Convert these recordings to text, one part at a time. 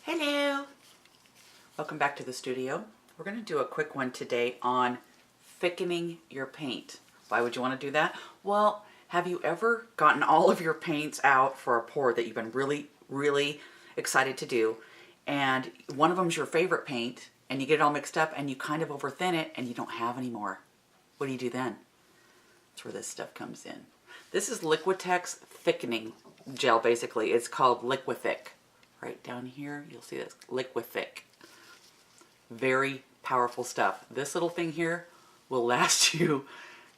Hello! Welcome back to the studio. We're going to do a quick one today on thickening your paint. Why would you want to do that? Well, have you ever gotten all of your paints out for a pour that you've been really excited to do, and one of them's your favorite paint, and you get it all mixed up and you kind of over thin it and you don't have any more? What do you do then? That's where this stuff comes in. This is Liquitex Thickening Gel, basically. It's called Liquithick. Right down here, you'll see this, Liquithick. Very powerful stuff. This little thing here will last you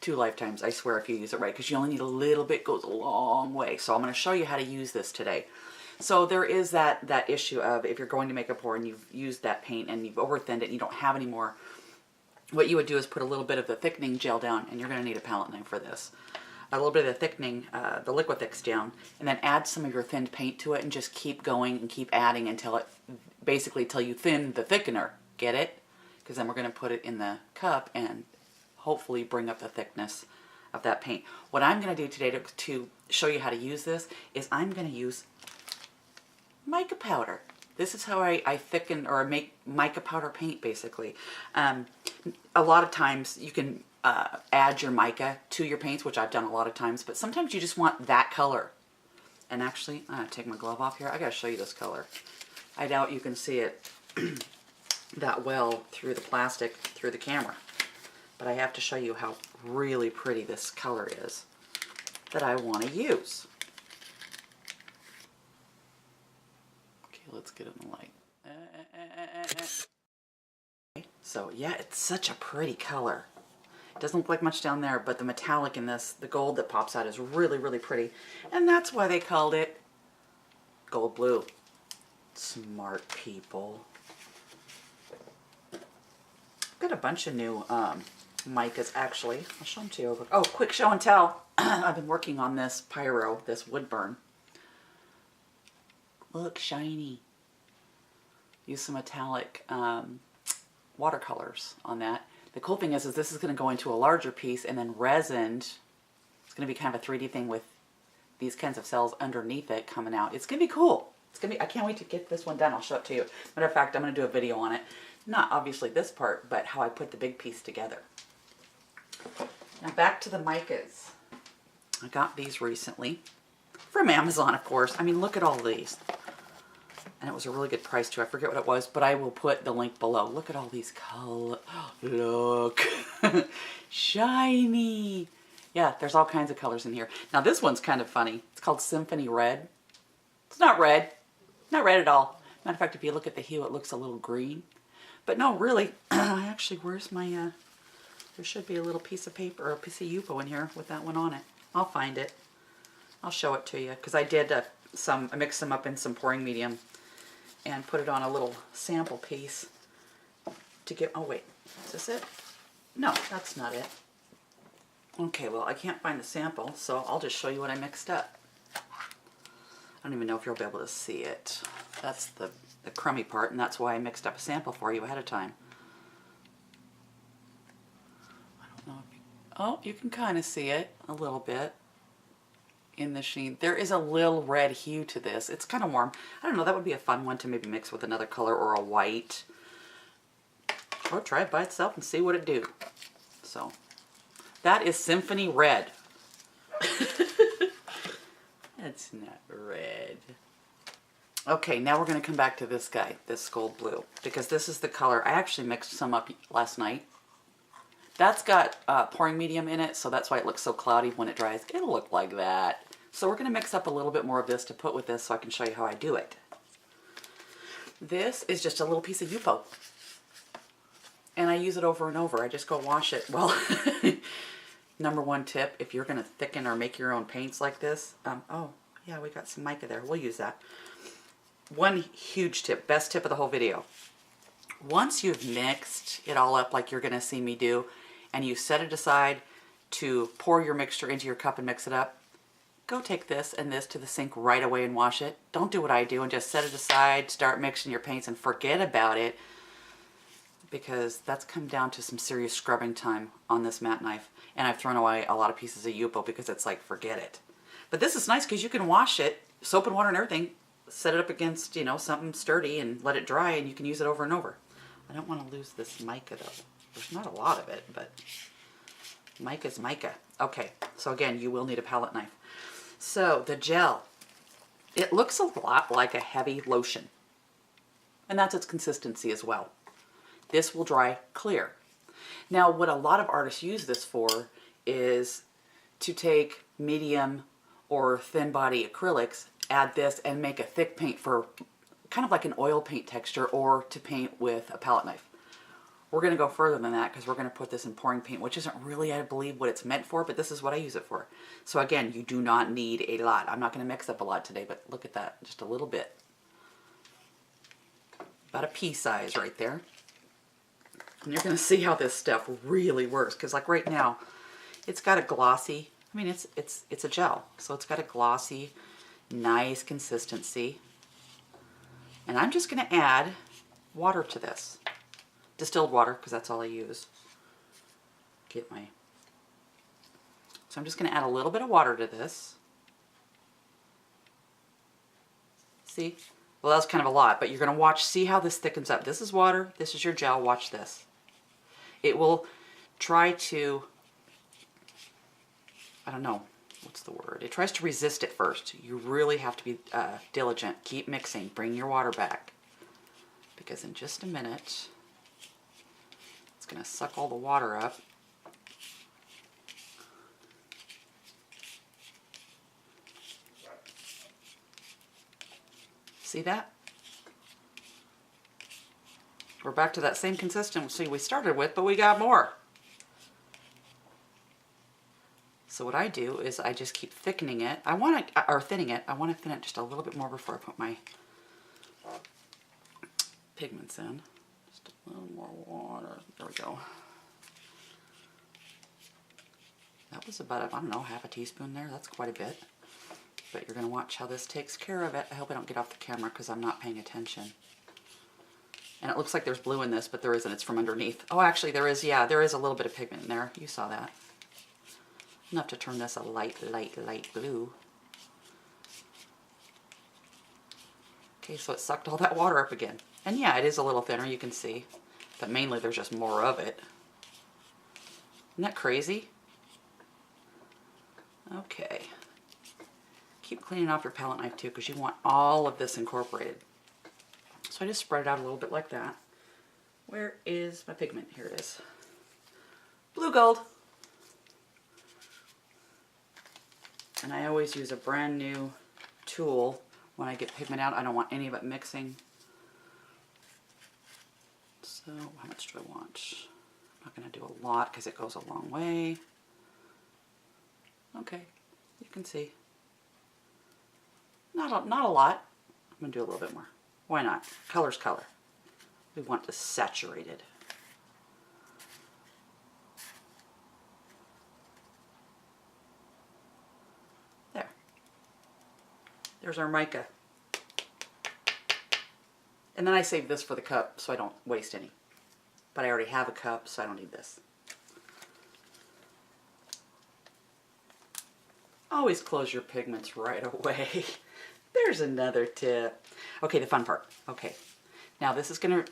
2 lifetimes, I swear, if you use it right, because you only need a little bit, goes a long way. So I'm going to show you how to use this today. So there is that issue of if you're going to make a pour and you've used that paint and you've over thinned it and you don't have any more, what you would do is put a little bit of the thickening gel down, and you're going to need a palette knife for this. A little bit of the thickening, the Liquitex down, and then add some of your thinned paint to it and just keep going and keep adding until it, basically till you thin the thickener. Get it? Because then we're going to put it in the cup and hopefully bring up the thickness of that paint. What I'm going to do today to show you how to use this is I'm going to use mica powder. This is how I thicken or make mica powder paint, basically. A lot of times you can add your mica to your paints, which I've done a lot of times, but sometimes you just want that color. And actually, I'm going to take my glove off here. I got to show you this color. I doubt you can see it that well through the plastic, through the camera. But I have to show you how really pretty this color is that I want to use. Okay, let's get it in the light. So yeah, it's such a pretty color. It doesn't look like much down there, but the metallic in this, the gold that pops out, is really pretty. And that's why they called it gold blue. Smart people. I've got a bunch of new micas, actually. I'll show them to you. Oh, quick show and tell. I've been working on this pyro, this wood burn. Look, shiny. Use some metallic watercolors on that. The cool thing is this is going to go into a larger piece, and then resined. It's going to be kind of a 3D thing with these kinds of cells underneath it coming out. It's going to be cool. It's going to be, I can't wait to get this one done. I'll show it to you. Matter of fact, I'm going to do a video on it. Not obviously this part, but how I put the big piece together. Now back to the micas. I got these recently from Amazon, of course. I mean, look at all these. And it was a really good price too. I forget what it was, but I will put the link below. Look at all these colors. Look. Shiny. Yeah, there's all kinds of colors in here. Now this one's kind of funny. It's called Symphony Red. It's not red. Not red at all. Matter of fact, if you look at the hue, it looks a little green. But no, really, actually, where's my, there should be a little piece of paper or a piece of Yupo in here with that one on it. I'll find it. I'll show it to you, because I did I mixed them up in some pouring medium and put it on a little sample piece to get, oh wait, is this it? No, that's not it. Okay, well, I can't find the sample, so I'll just show you what I mixed up. I don't even know if you'll be able to see it. That's the crummy part, and that's why I mixed up a sample for you ahead of time. I don't know if you, oh, you can kind of see it a little bit in the sheen. There is a little red hue to this. It's kind of warm. I don't know, that would be a fun one to maybe mix with another color or a white. Or try it by itself and see what it do. So, that is Symphony Red. That's not red. Okay, now we're going to come back to this guy, this gold blue, because this is the color. I actually mixed some up last night. That's got pouring medium in it, so that's why it looks so cloudy when it dries. It'll look like that. So we're going to mix up a little bit more of this to put with this so I can show you how I do it. This is just a little piece of Yupo. And I use it over and over. I just go wash it. Well, number one tip, if you're going to thicken or make your own paints like this, oh, yeah, we got some mica there. We'll use that. One huge tip, best tip of the whole video. Once you've mixed it all up like you're going to see me do, and you set it aside to pour your mixture into your cup and mix it up, go take this and this to the sink right away and wash it. Don't do what I do and just set it aside, start mixing your paints and forget about it, because that's come down to some serious scrubbing time on this matte knife. And I've thrown away a lot of pieces of Yupo because it's like, forget it. But this is nice because you can wash it, soap and water and everything, set it up against, you know, something sturdy and let it dry, and you can use it over and over. I don't want to lose this mica though. There's not a lot of it, but mica's mica. Okay, so again, you will need a palette knife. So the gel, it looks a lot like a heavy lotion, and that's its consistency as well. This will dry clear. Now, what a lot of artists use this for is to take medium or thin body acrylics, add this, and make a thick paint for kind of like an oil paint texture, or to paint with a palette knife. We're going to go further than that because we're going to put this in pouring paint, which isn't really, I believe, what it's meant for, but this is what I use it for. So again, you do not need a lot. I'm not going to mix up a lot today, but look at that, just a little bit. About a pea size right there. And you're going to see how this stuff really works, because like right now, it's got a glossy, I mean, it's a gel, so it's got a glossy, nice consistency. And I'm just going to add water to this. Distilled water, because that's all I use. So I'm just going to add a little bit of water to this. See? Well, that was kind of a lot, but you're going to see how this thickens up. This is water, this is your gel, watch this. It will try to, I don't know, what's the word? It tries to resist it first. You really have to be diligent. Keep mixing, bring your water back. Because in just a minute, it's going to suck all the water up. See that? We're back to that same consistency we started with, but we got more. So what I do is I just keep thickening it. Thinning it. I want to thin it just a little bit more before I put my pigments in. Just a little more water. There we go. That was about, I don't know, half a teaspoon there. That's quite a bit. But you're going to watch how this takes care of it. I hope I don't get off the camera because I'm not paying attention. And it looks like there's blue in this, but there isn't. It's from underneath. Oh, actually there is, yeah, there is a little bit of pigment in there. You saw that. Enough to turn this a light blue. Okay, so it sucked all that water up again. And yeah, it is a little thinner, you can see. But mainly there's just more of it. Isn't that crazy? Okay. Keep cleaning off your palette knife too, because you want all of this incorporated. So I just spread it out a little bit like that. Where is my pigment? Here it is. Blue gold. And I always use a brand new tool when I get pigment out. I don't want any of it mixing. So how much do I want? I'm not going to do a lot because it goes a long way. Okay, you can see. Not a lot. I'm going to do a little bit more. Why not? Color's color. We want this saturated. There. There's our mica. And then I save this for the cup so I don't waste any. But I already have a cup, so I don't need this. Always close your pigments right away. There's another tip. Okay, the fun part. Okay, now this is going to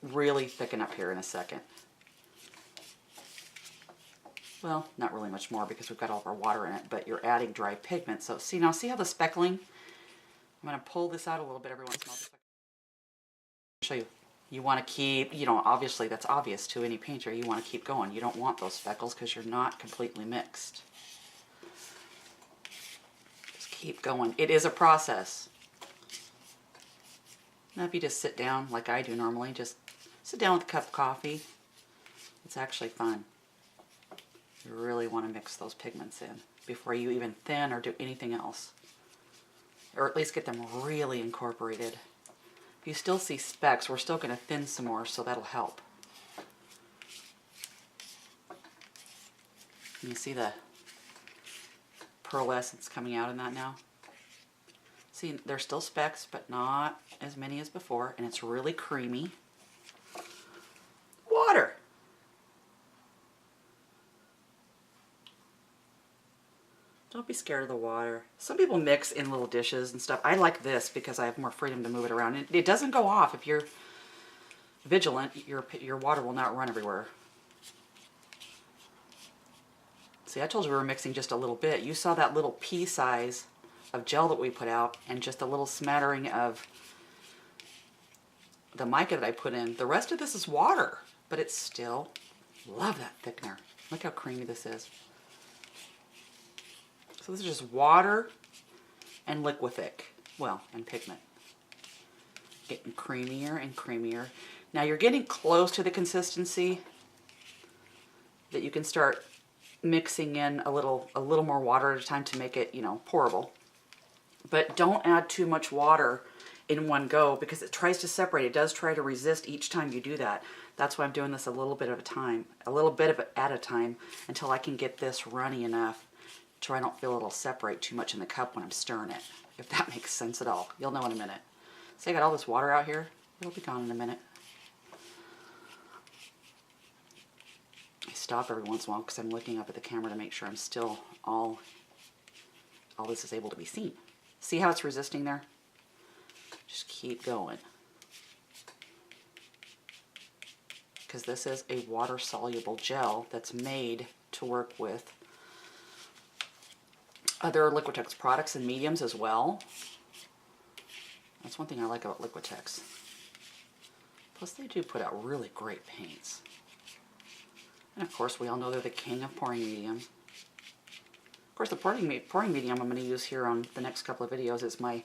really thicken up here in a second. Well, not really much more because we've got all of our water in it, but you're adding dry pigment. So see how the speckling? I'm going to pull this out a little bit every once in a while. Show you. You want to keep, you know, obviously that's obvious to any painter. You want to keep going. You don't want those speckles because you're not completely mixed. Keep going. It is a process. Now if you just sit down like I do normally, just sit down with a cup of coffee. It's actually fun. You really want to mix those pigments in before you even thin or do anything else. Or at least get them really incorporated. If you still see specks, we're still going to thin some more, so that'll help. Can you see the pearlescence coming out in that now? See, there's still specks, but not as many as before, and it's really creamy. Water! Don't be scared of the water. Some people mix in little dishes and stuff. I like this because I have more freedom to move it around. It doesn't go off. If you're vigilant, your water will not run everywhere. See, I told you we were mixing just a little bit. You saw that little pea size of gel that we put out and just a little smattering of the mica that I put in. The rest of this is water, but it's still, love that thickener. Look how creamy this is. So this is just water and Liquithick, well, and pigment. Getting creamier and creamier. Now you're getting close to the consistency that you can start mixing in a little more water at a time to make it, you know, pourable. But don't add too much water in one go because it tries to separate. It does try to resist each time you do that. That's why I'm doing this a little bit at a time, at a time until I can get this runny enough so I don't feel it'll separate too much in the cup when I'm stirring it, if that makes sense at all. You'll know in a minute. See, I got all this water out here. It'll be gone in a minute. I stop every once in a while because I'm looking up at the camera to make sure I'm still all this is able to be seen. See how it's resisting there? Just keep going. Because this is a water-soluble gel that's made to work with other Liquitex products and mediums as well. That's one thing I like about Liquitex. Plus they do put out really great paints. And of course we all know they're the king of pouring medium. Of course the pouring medium I'm going to use here on the next couple of videos is my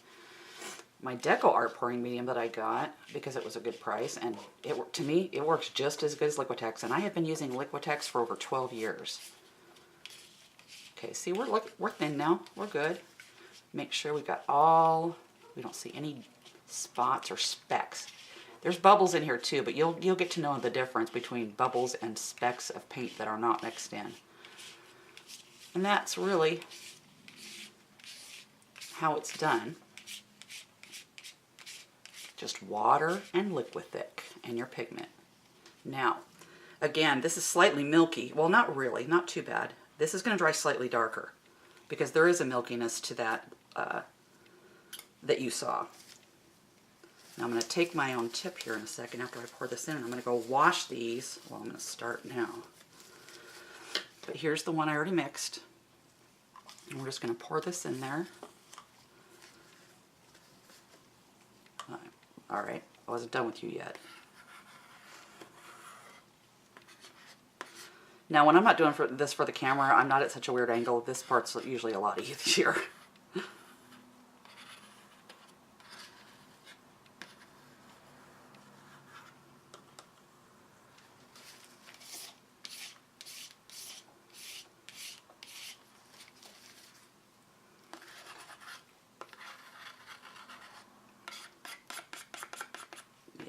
Deco Art pouring medium that I got because it was a good price, and to me it works just as good as Liquitex, and I have been using Liquitex for over 12 years. Okay, see, we're thin now. We're good. Make sure we don't see any spots or specks. There's bubbles in here too, but you'll get to know the difference between bubbles and specks of paint that are not mixed in. And that's really how it's done. Just water and Liquithick and your pigment. Now, again, this is slightly milky. Well, not really, not too bad. This is going to dry slightly darker because there is a milkiness to that that you saw. Now I'm going to take my own tip here in a second after I pour this in, and I'm going to go wash these. Well, I'm going to start now. But here's the one I already mixed. And we're just going to pour this in there. All right, I wasn't done with you yet. Now, when I'm not doing this for the camera, I'm not at such a weird angle. This part's usually a lot easier.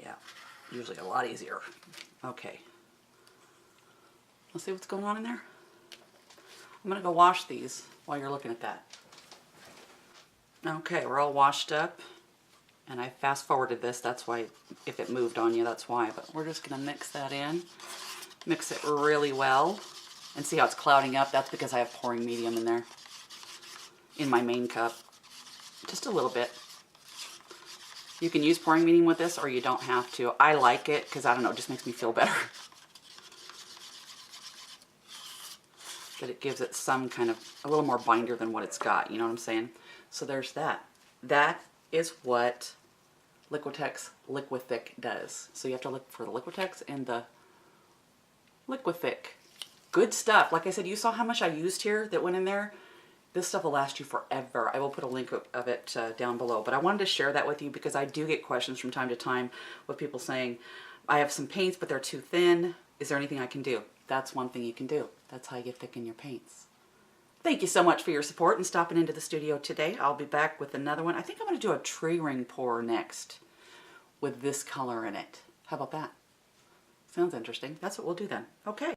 Yeah, usually a lot easier. Okay. Let's see what's going on in there. I'm going to go wash these while you're looking at that. Okay, we're all washed up. And I fast forwarded this. That's why, if it moved on you, that's why. But we're just going to mix that in. Mix it really well. And see how it's clouding up? That's because I have pouring medium in there. In my main cup. Just a little bit. You can use pouring medium with this or you don't have to. I like it because, I don't know, it just makes me feel better. But it gives it some kind of, a little more binder than what it's got, you know what I'm saying? So there's that. That is what Liquitex Liquithick does. So you have to look for the Liquitex and the Liquithick. Good stuff. Like I said, you saw how much I used here that went in there. This stuff will last you forever. I will put a link of it down below. But I wanted to share that with you because I do get questions from time to time with people saying, I have some paints, but they're too thin. Is there anything I can do? That's one thing you can do. That's how you thicken your paints. Thank you so much for your support and stopping into the studio today. I'll be back with another one. I think I'm going to do a tree ring pour next with this color in it. How about that? Sounds interesting. That's what we'll do then. Okay.